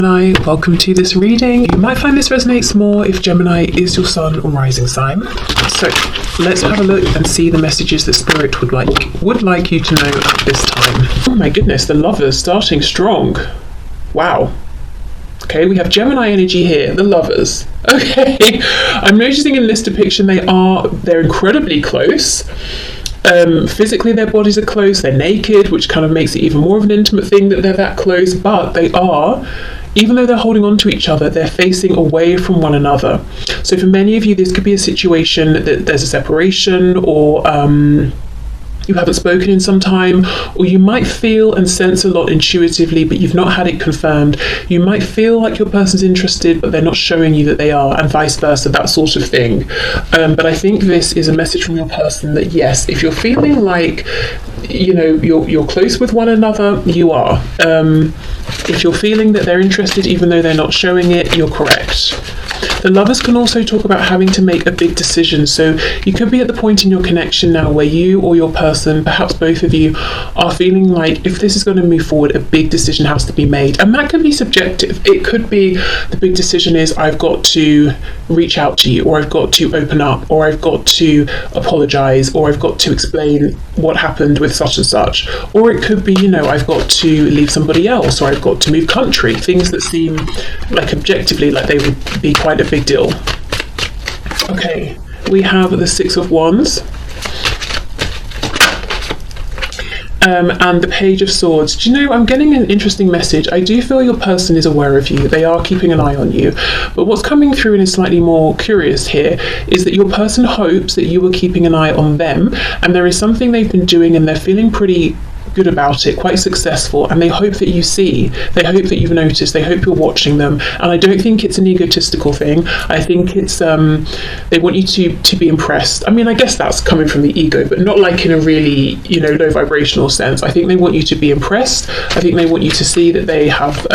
Gemini, welcome to this reading. You might find this resonates more if Gemini is your sun or rising sign. So let's have a look and see the messages that Spirit would like you to know at this time. Oh my goodness, the Lovers starting strong. Wow. Okay, we have Gemini energy here, the Lovers. Okay, I'm noticing in this depiction they're incredibly close. Physically their bodies are close, they're naked, which kind of makes it even more of an intimate thing that they're that close, but they are, even though they're holding on to each other, they're facing away from one another. So for many of you, this could be a situation that there's a separation, or you haven't spoken in some time, or you might feel and sense a lot intuitively, but you've not had it confirmed. You might feel like your person's interested, but they're not showing you that they are, and vice versa, that sort of thing. But I think this is a message from your person that yes, if you're feeling like, you know, you're close with one another, you are. If you're feeling that they're interested, even though they're not showing it, you're correct. The Lovers can also talk about having to make a big decision. So you could be at the point in your connection now where you or your person, perhaps both of you, are feeling like if this is going to move forward, a big decision has to be made. And that can be subjective. It could be the big decision is I've got to reach out to you, or I've got to open up, or I've got to apologize, or I've got to explain what happened with such and such. Or it could be, you know, I've got to leave somebody else, or I've got to move country. Things that seem like objectively like they would be quite a big deal. Okay, we have the Six of Wands. And the Page of Swords. Do you know, I'm getting an interesting message. I do feel your person is aware of you. They are keeping an eye on you. But what's coming through and is slightly more curious here is that your person hopes that you are keeping an eye on them, and there is something they've been doing and they're feeling pretty good about it, quite successful, and they hope that you see, they hope that you've noticed, they hope you're watching them. And I don't think it's an egotistical thing. I think it's they want you to be impressed. I mean, I guess that's coming from the ego, but not like in a really, you know, low vibrational sense. I think they want you to be impressed. I think they want you to see that they have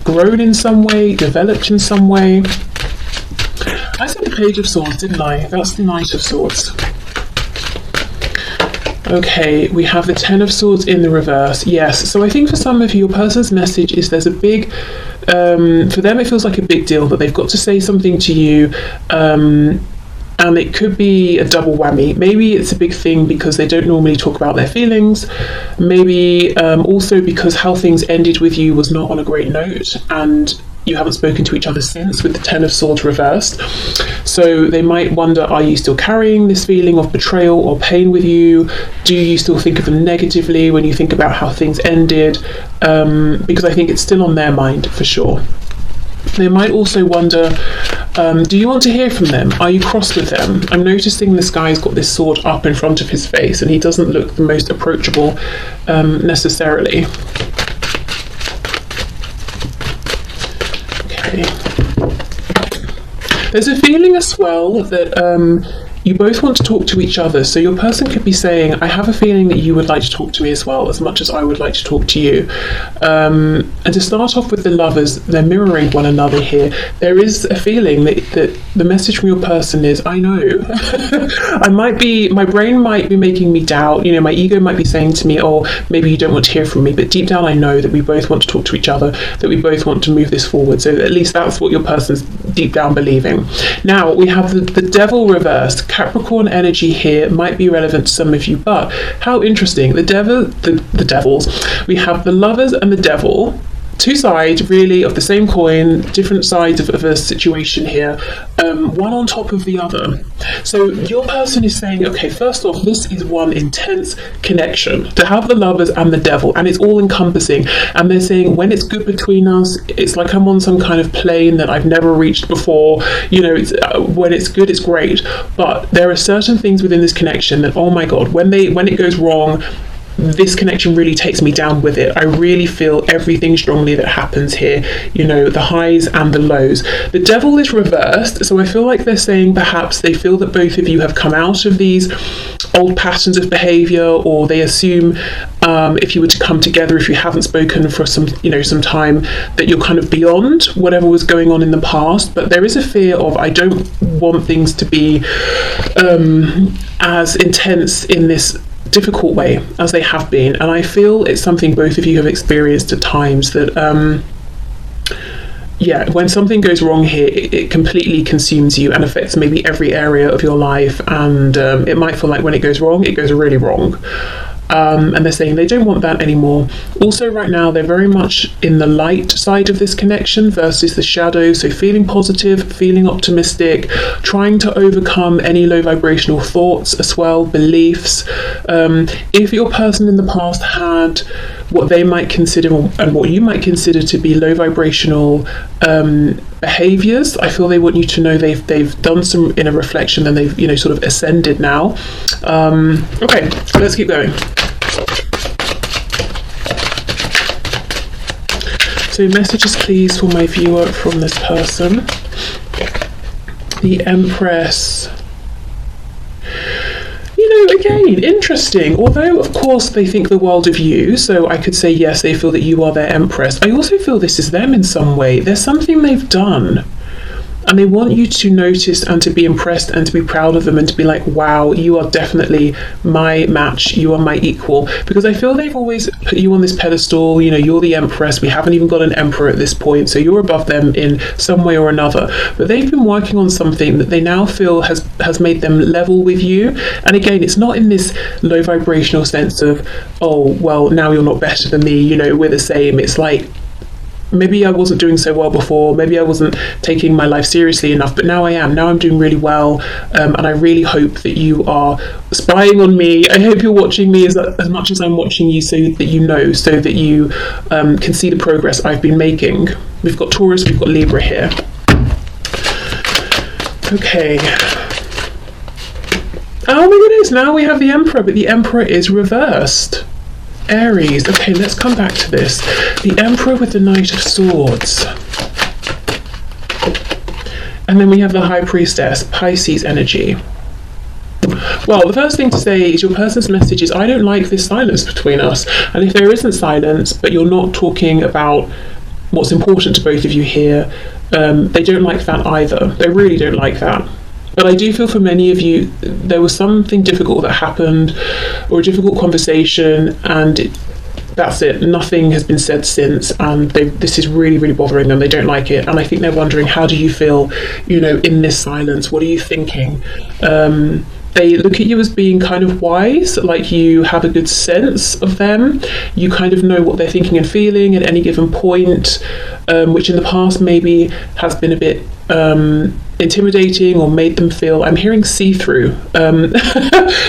grown in some way, developed in some way. I said the Page of Swords, didn't I? That's the Knight of Swords. Okay, we have the Ten of Swords in the reverse. Yes, so I think for some of you, your person's message is there's a big, for them it feels like a big deal that they've got to say something to you, and it could be a double whammy. Maybe it's a big thing because they don't normally talk about their feelings. Maybe also because how things ended with you was not on a great note, and you haven't spoken to each other since, with the Ten of Swords reversed. So they might wonder, are you still carrying this feeling of betrayal or pain with you? Do you still think of them negatively when you think about how things ended? Because I think it's still on their mind for sure. They might also wonder, do you want to hear from them? Are you cross with them? I'm noticing this guy's got this sword up in front of his face and he doesn't look the most approachable necessarily. There's a feeling as well that you both want to talk to each other. So your person could be saying, I have a feeling that you would like to talk to me as well, as much as I would like to talk to you. And to start off with the Lovers, they're mirroring one another here. There is a feeling that the message from your person is, I know. My brain might be making me doubt, you know, my ego might be saying to me, oh, maybe you don't want to hear from me, but deep down I know that we both want to talk to each other, that we both want to move this forward. So at least that's what your person's deep down believing. Now we have the Devil reversed. Capricorn energy here might be relevant to some of you, but how interesting. The devils. We have the Lovers and the Devil. Two sides really of the same coin, different sides of a situation here, one on top of the other. So your person is saying, okay, first off, this is one intense connection to have the Lovers and the Devil, and it's all encompassing. And they're saying when it's good between us, it's like I'm on some kind of plane that I've never reached before. You know, when it's good, it's great. But there are certain things within this connection that, oh my God, when it goes wrong, this connection really takes me down with it. I really feel everything strongly that happens here, you know, the highs and the lows. The Devil is reversed, so I feel like they're saying perhaps they feel that both of you have come out of these old patterns of behavior, or they assume if you were to come together, if you haven't spoken for some time, that you're kind of beyond whatever was going on in the past. But there is a fear of, I don't want things to be as intense in this difficult way as they have been, and I feel it's something both of you have experienced at times, that yeah, when something goes wrong here, it completely consumes you and affects maybe every area of your life, and it might feel like when it goes wrong, it goes really wrong. And they're saying they don't want that anymore. Also, right now, they're very much in the light side of this connection versus the shadow. So feeling positive, feeling optimistic, trying to overcome any low vibrational thoughts as well, beliefs. If your person in the past had what they might consider and what you might consider to be low vibrational behaviors, I feel they want you to know they've done some inner reflection and they've, you know, sort of ascended now. Okay, let's keep going. So messages please for my viewer from this person. The Empress. You know, again, interesting. Although, of course, they think the world of you, so I could say, yes, they feel that you are their Empress. I also feel this is them in some way. There's something they've done, and they want you to notice and to be impressed and to be proud of them and to be like, wow, you are definitely my match, you are my equal. Because I feel they've always put you on this pedestal, you know, you're the Empress, we haven't even got an Emperor at this point, so you're above them in some way or another. But they've been working on something that they now feel has made them level with you. And again, it's not in this low vibrational sense of, oh, well, now you're not better than me, you know, we're the same. It's like, maybe I wasn't doing so well before, maybe I wasn't taking my life seriously enough, but now I am. Now I'm doing really well, and I really hope that you are spying on me. I hope you're watching me as much as I'm watching you, so that you know, so that you can see the progress I've been making. We've got Taurus, we've got Libra here. Okay. Oh my goodness, now we have the Emperor, but the Emperor is reversed. Aries. Okay, let's come back to this. The Emperor with the Knight of Swords. And then we have the High Priestess, Pisces energy. Well, the first thing to say is your person's message is, I don't like this silence between us. And if there isn't silence, but you're not talking about what's important to both of you here, they don't like that either. They really don't like that. But I do feel for many of you, there was something difficult that happened, or a difficult conversation, and that's it. Nothing has been said since, and this is really, really bothering them. They don't like it, and I think they're wondering, how do you feel, you know, in this silence? What are you thinking? They look at you as being kind of wise, like you have a good sense of them. You kind of know what they're thinking and feeling at any given point, which in the past maybe has been a bit intimidating, or made them feel, I'm hearing see-through,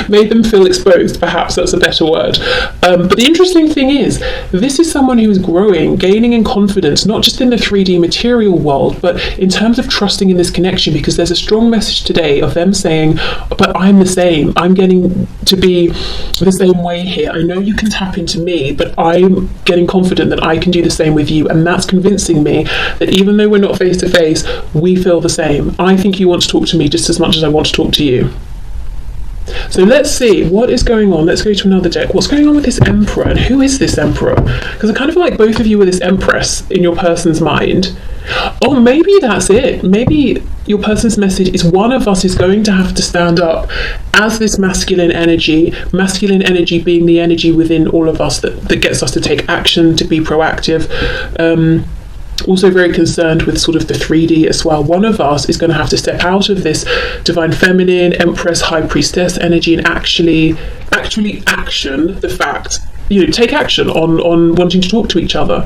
made them feel exposed, perhaps that's a better word. But the interesting thing is, this is someone who is growing, gaining in confidence, not just in the 3D material world, but in terms of trusting in this connection, because there's a strong message today of them saying, but I'm the same, I'm getting to be the same way here. I know you can tap into me, but I'm getting confident that I can do the same with you, and that's convincing me that even though we're not face to face, we feel the same. I think you want to talk to me just as much as I want to talk to you. So let's see what is going on. Let's go to another deck. What's going on with this Emperor, and who is this Emperor? Because I kind of feel like both of you are this Empress in your person's mind. Oh, maybe that's it. Maybe your person's message is, one of us is going to have to stand up as this masculine energy being the energy within all of us that gets us to take action, to be proactive. Also very concerned with sort of the 3D as well. One of us is going to have to step out of this divine feminine, Empress, High Priestess energy and actually action the fact, you know, take action on wanting to talk to each other.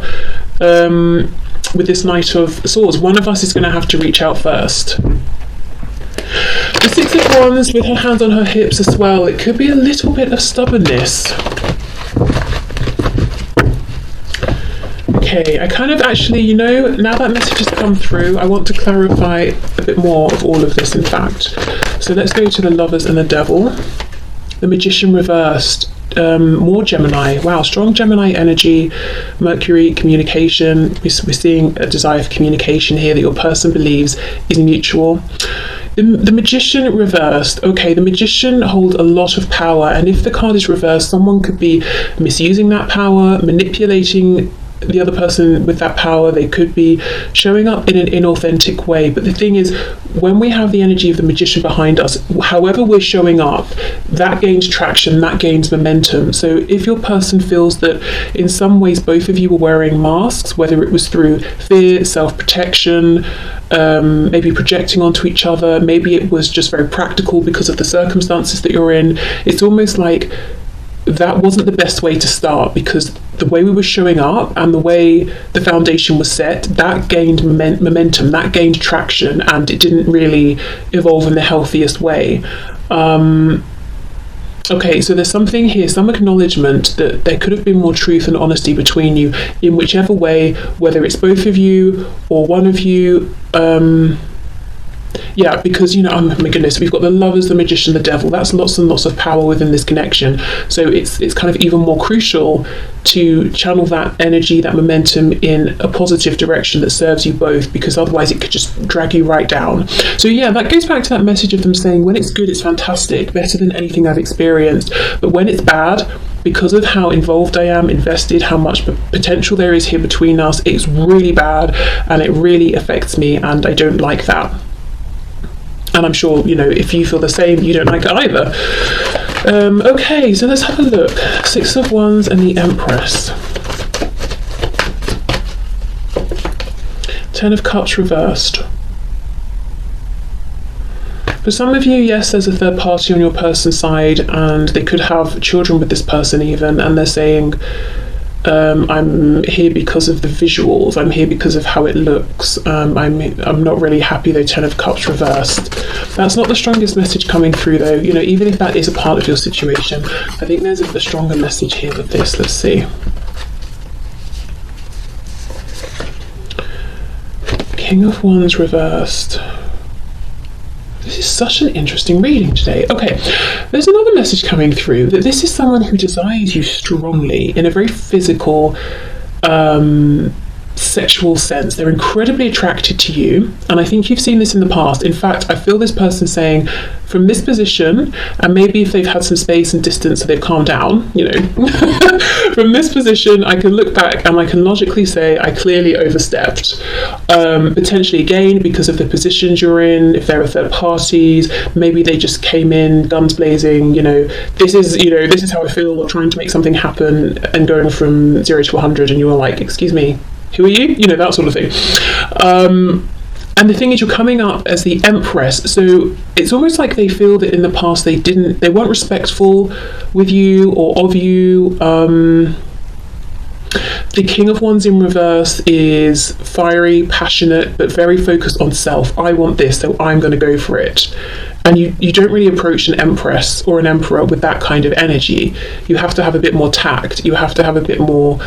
With this Knight of Swords, one of us is going to have to reach out first. The Six of Wands with her hands on her hips as well. It could be a little bit of stubbornness. Okay, I kind of actually, you know, now that message has come through, I want to clarify a bit more of all of this, in fact. So let's go to the Lovers and the Devil. The Magician reversed. More Gemini. Wow, strong Gemini energy. Mercury, communication. We're seeing a desire for communication here that your person believes is mutual. The Magician reversed. Okay, the Magician holds a lot of power, and if the card is reversed, someone could be misusing that power, manipulating the other person with that power, they could be showing up in an inauthentic way. But the thing is, when we have the energy of the magician behind us, however we're showing up, that gains traction, that gains momentum. So if your person feels that in some ways both of you were wearing masks, whether it was through fear, self-protection, maybe projecting onto each other, maybe it was just very practical because of the circumstances that you're in, it's almost like that wasn't the best way to start, because the way we were showing up and the way the foundation was set, that gained momentum, that gained traction, and it didn't really evolve in the healthiest way. Okay, so there's something here, some acknowledgement that there could have been more truth and honesty between you in whichever way, whether it's both of you or one of you. Yeah, because, you know, oh my goodness, we've got the Lovers, the Magician, the Devil. That's lots and lots of power within this connection. So it's kind of even more crucial to channel that energy, that momentum in a positive direction that serves you both, because otherwise it could just drag you right down. So yeah, that goes back to that message of them saying, when it's good, it's fantastic, better than anything I've experienced. But when it's bad, because of how involved I am, invested, how much potential there is here between us, it's really bad and it really affects me, and I don't like that. And I'm sure, you know, if you feel the same, you don't like it either. Okay, so let's have a look. Six of Wands and the Empress. Ten of Cups reversed. For some of you, yes, there's a third party on your person's side, and they could have children with this person even, and they're saying, I'm here because of the visuals, I'm here because of how it looks, I'm not really happy though, Ten of Cups reversed. That's not the strongest message coming through though, you know, even if that is a part of your situation. I think there's a stronger message here with this. Let's see. King of Wands reversed. This is such an interesting reading today. Okay, there's another message coming through that this is someone who desires you strongly in a very physical, sexual sense. They're incredibly attracted to you, and I think you've seen this in the past. In fact, I feel this person saying, from this position, and maybe if they've had some space and distance so they've calmed down, you know, from this position I can look back and I can logically say I clearly overstepped. Potentially again because of the positions you're in, if there are third parties, maybe they just came in guns blazing, this is how I feel, or trying to make something happen and going from 0 to 100, and you were like, excuse me, who are you? That sort of thing. And the thing is, you're coming up as the Empress, so it's almost like they feel that in the past they weren't respectful with you or of you. The King of Wands in reverse is fiery, passionate, but very focused on self. I want this, so I'm going to go for it. And you don't really approach an Empress or an Emperor with that kind of energy. You have to have a bit more tact. You have to have a bit more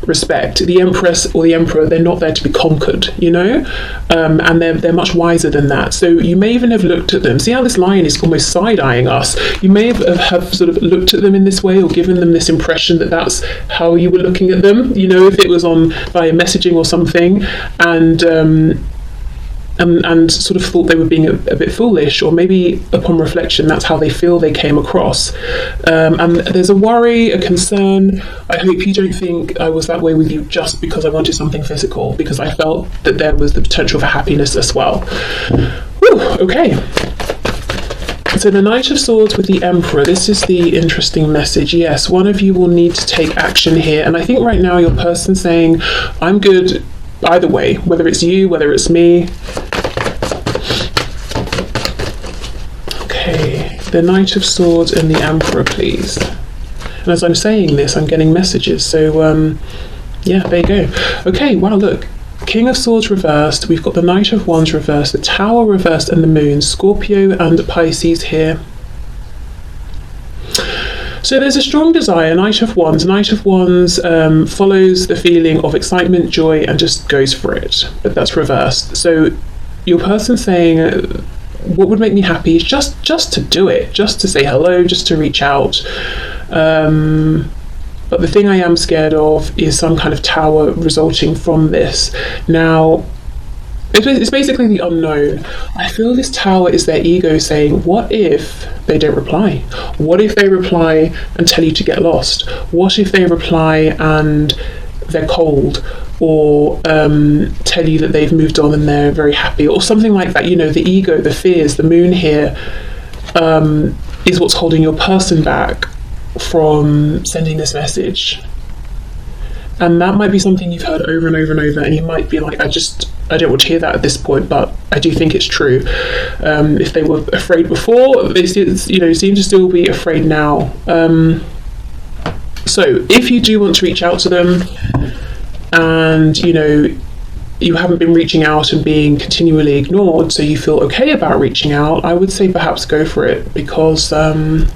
respect. The Empress or the Emperor, they're not there to be conquered, and they're much wiser than that. So you may even have looked at them. See how this lion is almost side-eyeing us? You may have sort of looked at them in this way, or given them this impression that that's how you were looking at them, if it was on via messaging or something, and sort of thought they were being a bit foolish, or maybe upon reflection that's how they feel they came across. And there's a worry, a concern. I hope you don't think I was that way with you just because I wanted something physical, because I felt that there was the potential for happiness as well. Whew, okay. So the Knight of Swords with the Emperor, this is the interesting message. Yes, one of you will need to take action here, and I think right now your person's saying, I'm good either way, whether it's you, whether it's me. Okay, the Knight of Swords and the Emperor, please. And as I'm saying this, I'm getting messages, so yeah, there you go. Okay, wow, look, King of Swords reversed, we've got the Knight of Wands reversed, the Tower reversed, and the Moon. Scorpio and Pisces here. So there's a strong desire. Knight of Wands. Knight of Wands follows the feeling of excitement, joy, and just goes for it. But that's reversed. So your person saying, what would make me happy is just to do it, just to say hello, just to reach out. But the thing I am scared of is some kind of tower resulting from this. Now, it's basically the unknown. I feel this tower is their ego saying, what if they don't reply? What if they reply and tell you to get lost? What if they reply and they're cold, or tell you that they've moved on and they're very happy, or something like that. You know, the ego, the fears, the moon here is what's holding your person back from sending this message. And that might be something you've heard over and over and over, and you might be like, I don't want to hear that at this point, but I do think it's true. If they were afraid before, they seem to still be afraid now. So if you do want to reach out to them, and you haven't been reaching out and being continually ignored, so you feel okay about reaching out, I would say perhaps go for it, because let's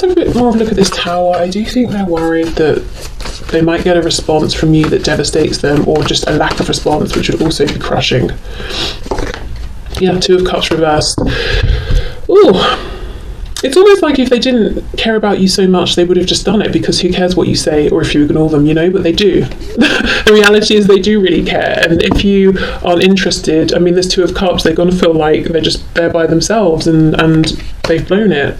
have a bit more of a look at this Tower. I do think they're worried that they might get a response from you that devastates them, or just a lack of response, which would also be crushing. Yeah, Two of Cups reversed. Ooh, it's almost like if they didn't care about you so much, they would have just done it, because who cares what you say or if you ignore them, but they do. The reality is they do really care, and if you aren't interested, I mean, there's Two of Cups, they're going to feel like they're just there by themselves, and they've blown it.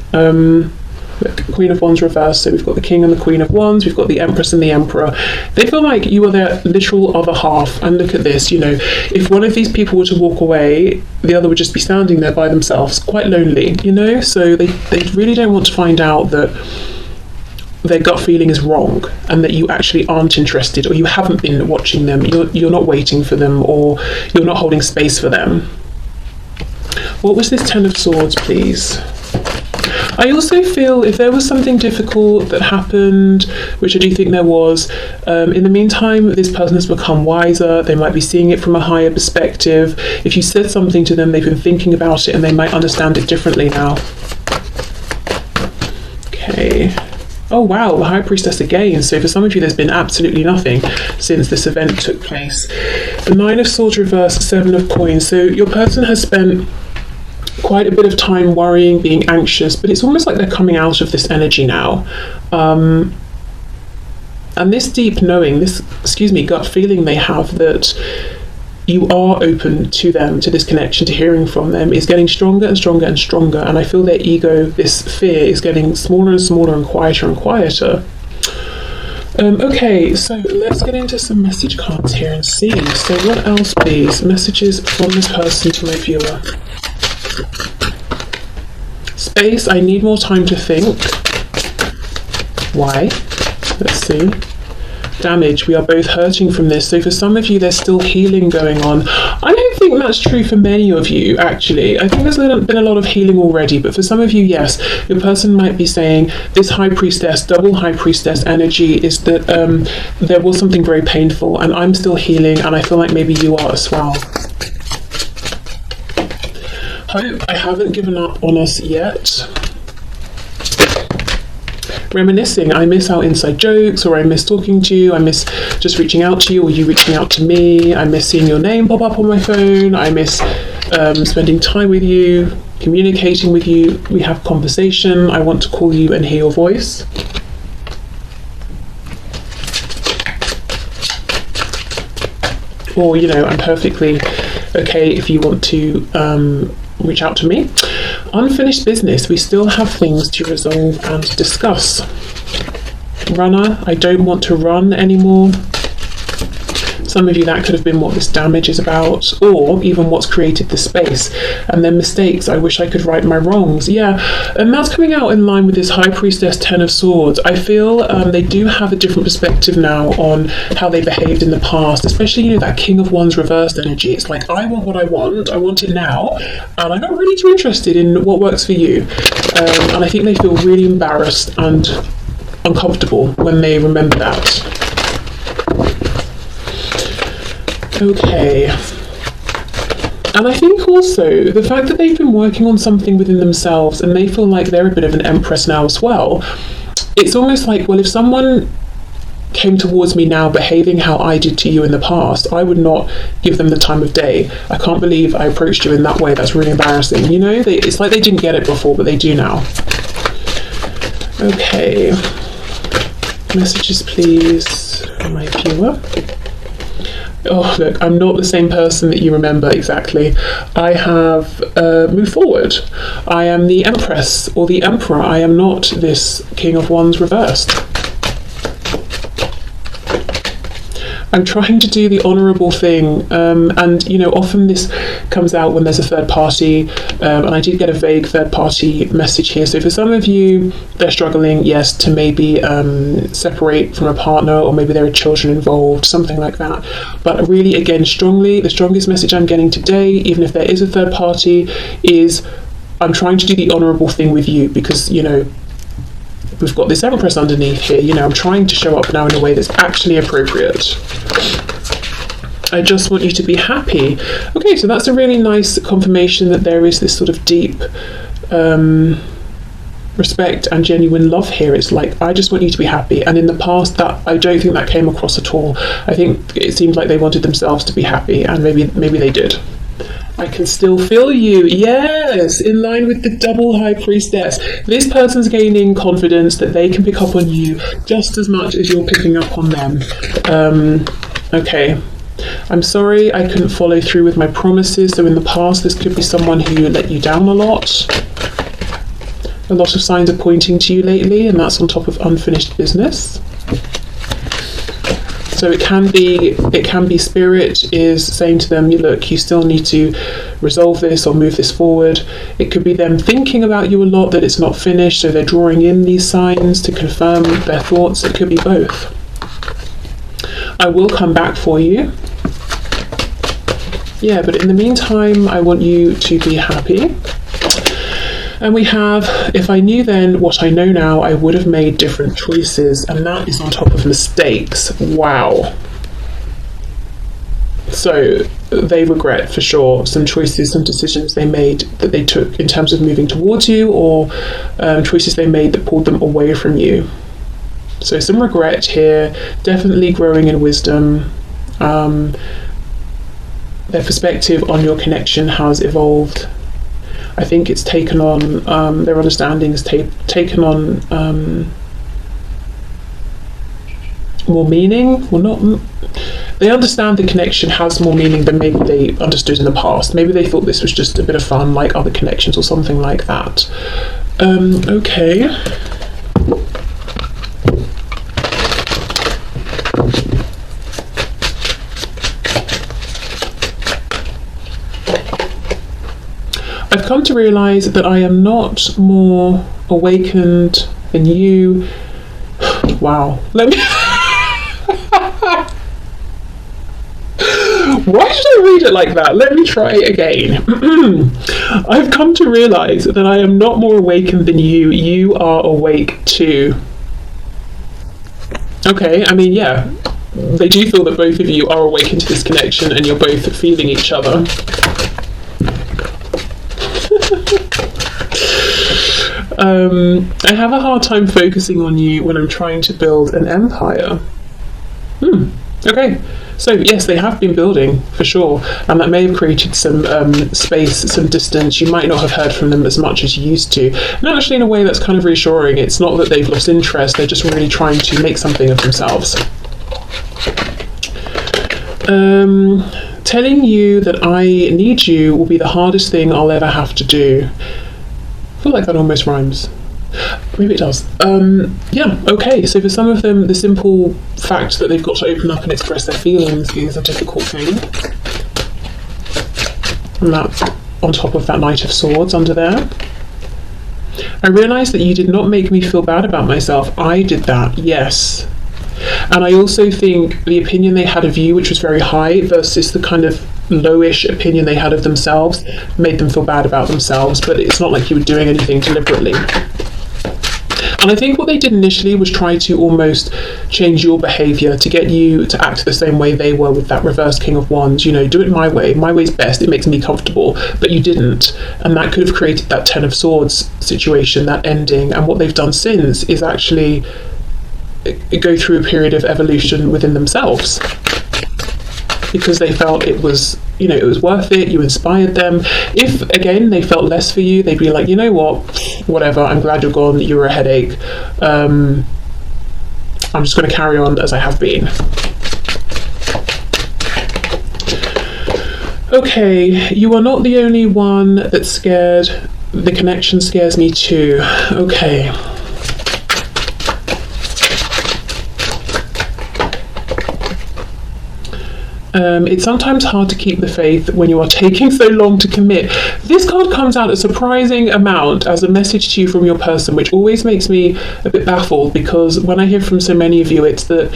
Queen of Wands reversed, so we've got the King and the Queen of Wands, we've got the Empress and the Emperor. They feel like you are their literal other half, and look at this, if one of these people were to walk away, the other would just be standing there by themselves, quite lonely, so they really don't want to find out that their gut feeling is wrong, and that you actually aren't interested, or you haven't been watching them, you're not waiting for them, or you're not holding space for them. What was this Ten of Swords, please? I also feel if there was something difficult that happened, which I do think there was, in the meantime, this person has become wiser. They might be seeing it from a higher perspective. If you said something to them, they've been thinking about it, and they might understand it differently now. Okay. Oh wow, the High Priestess again. So for some of you, there's been absolutely nothing since this event took place. The Nine of Swords reversed, Seven of Coins. So your person has spent quite a bit of time worrying, being anxious, but it's almost like they're coming out of this energy now. And this deep knowing, gut feeling they have that you are open to them, to this connection, to hearing from them, is getting stronger and stronger and stronger. And I feel their ego, this fear, is getting smaller and smaller and quieter and quieter. Okay, so let's get into some message cards here and see. So what else, please? Messages from this person to my viewer. Space, I need more time to think. Why? Let's see. Damage, we are both hurting from this. So for some of you, there's still healing going on. I don't think that's true for many of you, actually. I think there's been a lot of healing already, but for some of you, yes, your person might be saying this High Priestess, double High Priestess energy is that there was something very painful, and I'm still healing, and I feel like maybe you are as well. Hope I haven't given up on us yet. Reminiscing, I miss our inside jokes, or I miss talking to you, I miss just reaching out to you, or you reaching out to me, I miss seeing your name pop up on my phone, I miss spending time with you, communicating with you, we have conversation, I want to call you and hear your voice. Or, I'm perfectly okay if you want to reach out to me. Unfinished business, we still have things to resolve and discuss. Runner, I don't want to run anymore. Some of you, that could have been what this damage is about, or even what's created the space. And then mistakes, I wish I could right my wrongs. Yeah, and that's coming out in line with this High Priestess, Ten of Swords. I feel they do have a different perspective now on how they behaved in the past, especially, that King of Wands reversed energy. It's like, I want what I want it now, and I'm not really too interested in what works for you. And I think they feel really embarrassed and uncomfortable when they remember that. Okay, and I think also the fact that they've been working on something within themselves and they feel like they're a bit of an empress now as well, it's almost like, well, if someone came towards me now behaving how I did to you in the past, I would not give them the time of day. I can't believe I approached you in that way, that's really embarrassing. It's like they didn't get it before, but they do now. Okay, messages please from my viewer. Oh, look, I'm not the same person that you remember exactly. I have moved forward. I am the Empress or the Emperor. I am not this King of Wands reversed. I'm trying to do the honourable thing, and you know, often this comes out when there's a third party, and I did get a vague third party message here. So for some of you, they're struggling, yes, to maybe separate from a partner, or maybe there are children involved, something like that. But really, again, the strongest message I'm getting today, even if there is a third party, is I'm trying to do the honourable thing with you, because, you know, we've got this Empress underneath here. You know, I'm trying to show up now in a way that's actually appropriate. I just want you to be happy. Okay, so that's a really nice confirmation that there is this sort of deep respect and genuine love here. It's like, I just want you to be happy. And in the past, that I don't think that came across at all. I think it seemed like they wanted themselves to be happy, and maybe they did. I can still feel you. Yes, in line with the double high priestess. This person's gaining confidence that they can pick up on you just as much as you're picking up on them. Okay. I'm sorry I couldn't follow through with my promises. So in the past, this could be someone who let you down a lot. A lot of signs are pointing to you lately, and that's on top of unfinished business. So it can be Spirit is saying to them, look, you still need to resolve this or move this forward. It could be them thinking about you a lot, that it's not finished, so they're drawing in these signs to confirm their thoughts. It could be both. I will come back for you. Yeah, but in the meantime, I want you to be happy. And we have, if I knew then what I know now, I would have made different choices. And that is on top of mistakes. Wow. So they regret, for sure, some choices, some decisions they made that they took in terms of moving towards you, or choices they made that pulled them away from you. So some regret here, definitely growing in wisdom. Their perspective on your connection has evolved. I think it's taken on, their understanding has taken on more meaning. Well, not. They understand the connection has more meaning than maybe they understood in the past. Maybe they thought this was just a bit of fun, like other connections or something like that. Okay. I've come to realise that I am not more awakened than you. Wow. Let me... Why did I read it like that? Let me try again. I've come to realise that I am not more awakened than you. You are awake too. Okay, I mean, yeah. They do feel that both of you are awakened to this connection and you're both feeling each other. I have a hard time focusing on you when I'm trying to build an empire. Okay, so yes, they have been building, for sure, and that may have created some space, some distance. You might not have heard from them as much as you used to, and actually in a way that's kind of reassuring. It's not that they've lost interest, they're just really trying to make something of themselves. Telling you that I need you will be the hardest thing I'll ever have to do. I feel like that almost rhymes. Maybe it does. Yeah, okay. So for some of them, the simple fact that they've got to open up and express their feelings is a difficult thing. And that's on top of that Knight of Swords under there. I realise that you did not make me feel bad about myself. I did that, yes. And I also think the opinion they had of you, which was very high, versus the kind of lowish opinion they had of themselves, made them feel bad about themselves, but it's not like you were doing anything deliberately. And I think what they did initially was try to almost change your behaviour to get you to act the same way they were with that reverse King of Wands. You know, do it my way. My way's best. It makes me comfortable. But you didn't. And that could have created that Ten of Swords situation, that ending. And what they've done since is actually go through a period of evolution within themselves, because they felt it was, you know, it was worth it. You inspired them. If again they felt less for you, they'd be like, you know what, whatever, I'm glad you're gone, you were a headache, I'm just going to carry on as I have been. Okay, you are not the only one that's scared. The connection scares me too. Okay. It's sometimes hard to keep the faith when you are taking so long to commit. This card comes out a surprising amount as a message to you from your person, which always makes me a bit baffled, because when I hear from so many of you, it's that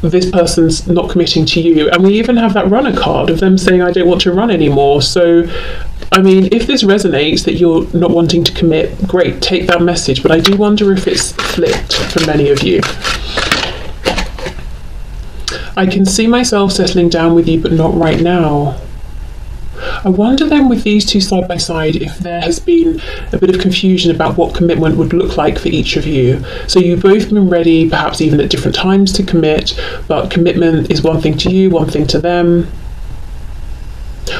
this person's not committing to you. And we even have that runner card of them saying, I don't want to run anymore. So, I mean, if this resonates that you're not wanting to commit, great, take that message. But I do wonder if it's flipped for many of you. I can see myself settling down with you, but not right now. I wonder then, with these two side by side, if there has been a bit of confusion about what commitment would look like for each of you. So you've both been ready, perhaps even at different times, to commit, but commitment is one thing to you, one thing to them.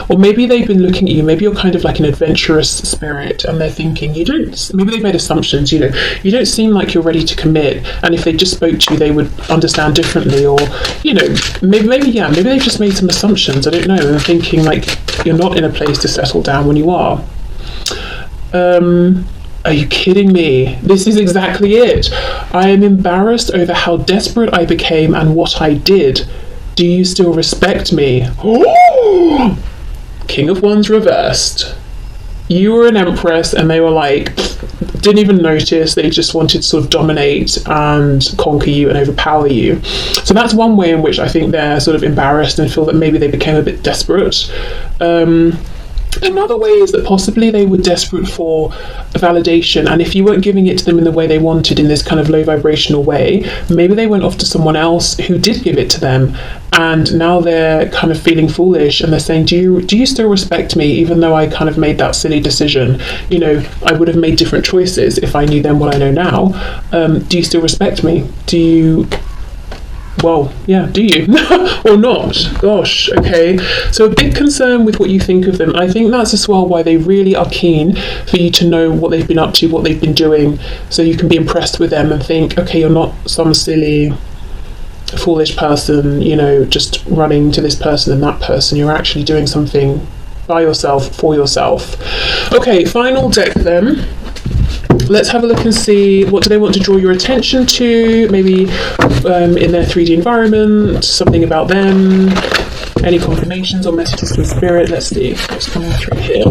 Or maybe they've been looking at you, maybe you're kind of like an adventurous spirit, and they're thinking, maybe they've made assumptions, you don't seem like you're ready to commit, and if they just spoke to you, they would understand differently, or, maybe they've just made some assumptions, I don't know, and thinking like you're not in a place to settle down when you are. Are you kidding me? This is exactly it. I am embarrassed over how desperate I became and what I did. Do you still respect me? Oh! King of Wands reversed. You were an empress and they were like, didn't even notice. They just wanted to sort of dominate and conquer you and overpower you. So that's one way in which I think they're sort of embarrassed and feel that maybe they became a bit desperate. Another way is that possibly they were desperate for validation, and if you weren't giving it to them in the way they wanted, in this kind of low vibrational way, maybe they went off to someone else who did give it to them, and now they're kind of feeling foolish and they're saying, do you still respect me, even though I kind of made that silly decision? I would have made different choices if I knew then what I know now. Do you still respect me? Do you or not? Gosh, okay. So a big concern with what you think of them. I think that's as well why they really are keen for you to know what they've been up to, what they've been doing, so you can be impressed with them and think, okay, you're not some silly, foolish person, just running to this person and that person. You're actually doing something by yourself, for yourself. Okay, final deck then. Let's have a look and see, what do they want to draw your attention to? Maybe in their 3D environment, something about them, any confirmations or messages from spirit. Let's see what's coming through here.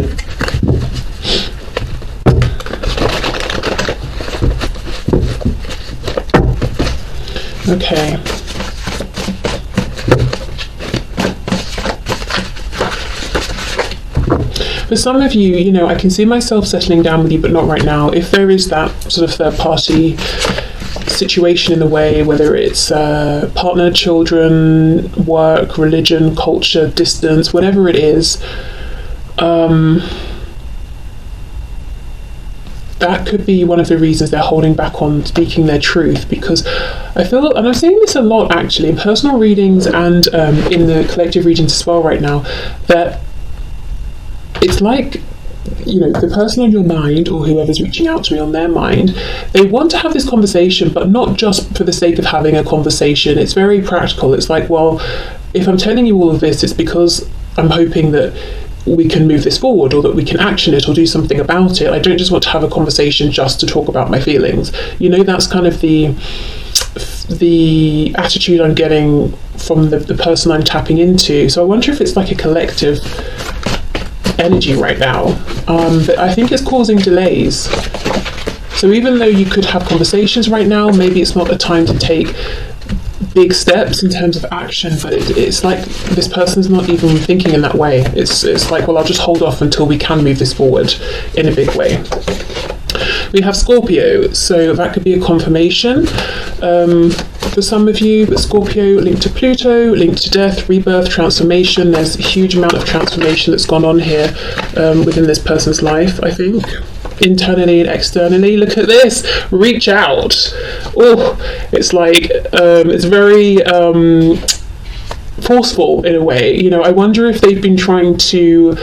Okay. For some of you, I can see myself settling down with you, but not right now. If there is that sort of third party situation in the way, whether it's partner, children, work, religion, culture, distance, whatever it is, that could be one of the reasons they're holding back on speaking their truth, because I feel, and I'm seeing this a lot actually in personal readings and in the collective readings as well right now, that it's like, the person on your mind, or whoever's reaching out to me on their mind, they want to have this conversation, but not just for the sake of having a conversation. It's very practical. It's like, well, if I'm telling you all of this, it's because I'm hoping that we can move this forward, or that we can action it or do something about it. I don't just want to have a conversation just to talk about my feelings. That's kind of the attitude I'm getting from the person I'm tapping into. So I wonder if it's like a collective energy right now, but I think it's causing delays. So even though you could have conversations right now, maybe it's not a time to take big steps in terms of action, but it's like this person's not even thinking in that way. It's like, well, I'll just hold off until we can move this forward in a big way. We have Scorpio, so that could be a confirmation for some of you, but Scorpio linked to Pluto, linked to death, rebirth, transformation. There's a huge amount of transformation that's gone on here within this person's life, I think, internally and externally. Look at this, reach out. Oh, it's like, it's very forceful in a way. I wonder if they've been trying to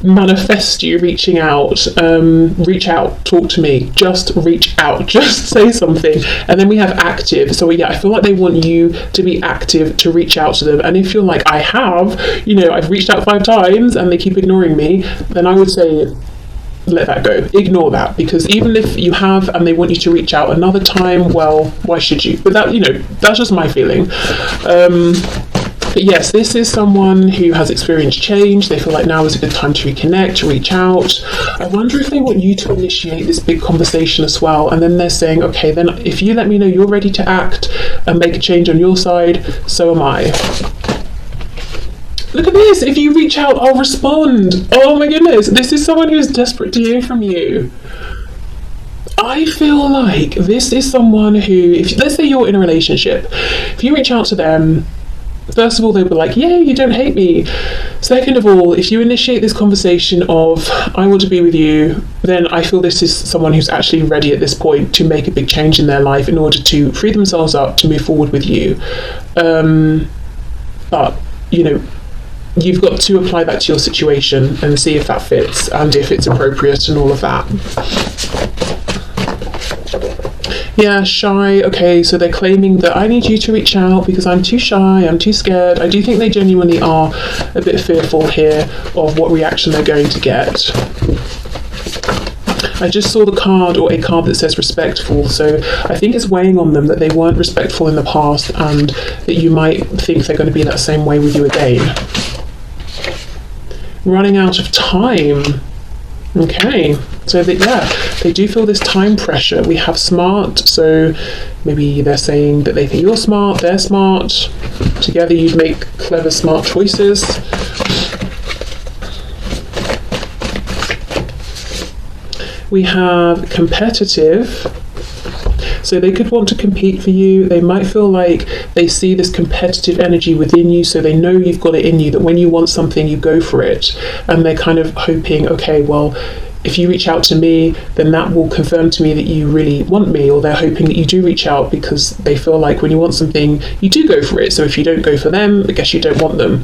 manifest you reaching out. Reach out, talk to me, just reach out, just say something. And then we have active. So I feel like they want you to be active, to reach out to them. And if you're like, I have, I've reached out 5 times and they keep ignoring me, then I would say let that go, ignore that, because even if you have and they want you to reach out another time, well, why should you? But that, that's just my feeling. But yes, this is someone who has experienced change. They feel like now is a good time to reconnect, to reach out. I wonder if they want you to initiate this big conversation as well. And then they're saying, okay, then if you let me know you're ready to act and make a change on your side, so am I. Look at this. If you reach out, I'll respond. Oh my goodness. This is someone who is desperate to hear from you. I feel like this is someone who, if let's say you're in a relationship, if you reach out to them, first of all, they'll be like, yeah, you don't hate me. Second of all, if you initiate this conversation of, I want to be with you, then I feel this is someone who's actually ready at this point to make a big change in their life in order to free themselves up to move forward with you. But, you know, you've got to apply that to your situation and see if that fits and if it's appropriate and all of that. Yeah, shy. Okay, so they're claiming that I need you to reach out because I'm too shy, I'm too scared. I do think they genuinely are a bit fearful here of what reaction they're going to get. I just saw the card, or a card that says respectful, so I think it's weighing on them that they weren't respectful in the past and that you might think they're going to be that same way with you again. Running out of time. Okay, so that, yeah, they do feel this time pressure. We have smart, so maybe they're saying that they think you're smart, they're smart. Together you'd make clever, smart choices. We have competitive. So they could want to compete for you. They might feel like they see this competitive energy within you, so they know you've got it in you, that when you want something, you go for it. And they're kind of hoping, okay, well, if you reach out to me, then that will confirm to me that you really want me, or they're hoping that you do reach out because they feel like when you want something, you do go for it. So if you don't go for them, I guess you don't want them.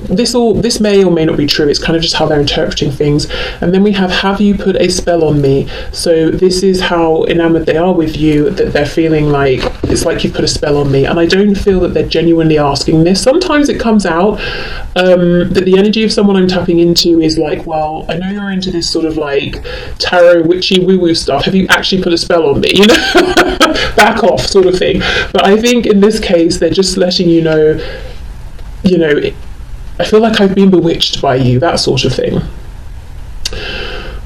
This may or may not be true. It's kind of just how they're interpreting things. And then we have you put a spell on me? So this is how enamored they are with you, that they're feeling like it's like you've put a spell on me. And I don't feel that they're genuinely asking this. Sometimes it comes out that the energy of someone I'm tapping into is like, well, I know you're into this sort of like tarot witchy woo-woo stuff. Have you actually put a spell on me? You know, back off sort of thing. But I think in this case, they're just letting you know, I feel like I've been bewitched by you, that sort of thing.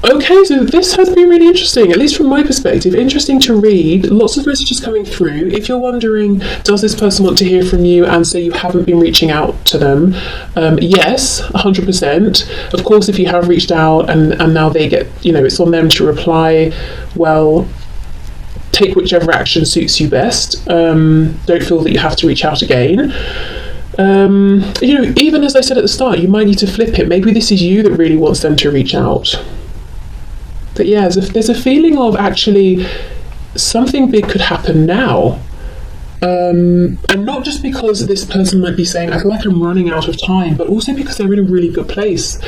Okay, so this has been really interesting, at least from my perspective. Interesting to read, lots of messages coming through. If you're wondering, does this person want to hear from you, and so you haven't been reaching out to them, yes, 100%. Of course, if you have reached out and now they get, it's on them to reply, well, take whichever action suits you best. Don't feel that you have to reach out again. Even as I said at the start, you might need to flip it. Maybe this is you that really wants them to reach out. But yeah, there's a feeling of actually something big could happen now. And not just because this person might be saying, I feel like I'm running out of time, but also because they're in a really good place.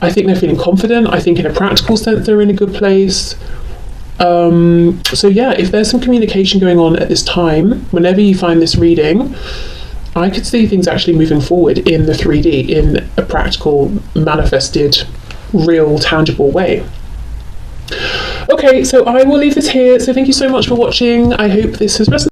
I think they're feeling confident. I think in a practical sense, they're in a good place. So yeah, if there's some communication going on at this time, whenever you find this reading, I could see things actually moving forward in the 3D, in a practical, manifested, real, tangible way. Okay, so I will leave this here. So thank you so much for watching. I hope this has resonated.